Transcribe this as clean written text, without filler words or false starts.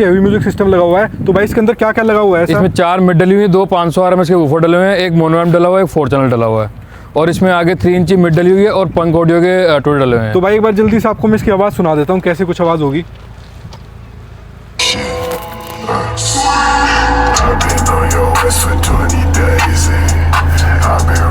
Heavy music system लगा हुआ है, तो भाई इसके अंदर क्या क्या लगा हुआ है? इसमें 4 मिड डली हुई है, 2 500 RMS के वूफर डले हुए हैं, एक मोनो एम्प डला हुआ है, एक 4 चैनल डला हुआ है, और इसमें आगे 3 इंची मिड डली हुई है और पंक ऑडियो के टूटे डले हुए हैं। तो भाई एक बार जल्दी से आपको मैं इसकी आवाज़ सुना देता हूँ, कैसे कुछ आवाज़ होगी। I've been on your ass for 20 days and I've been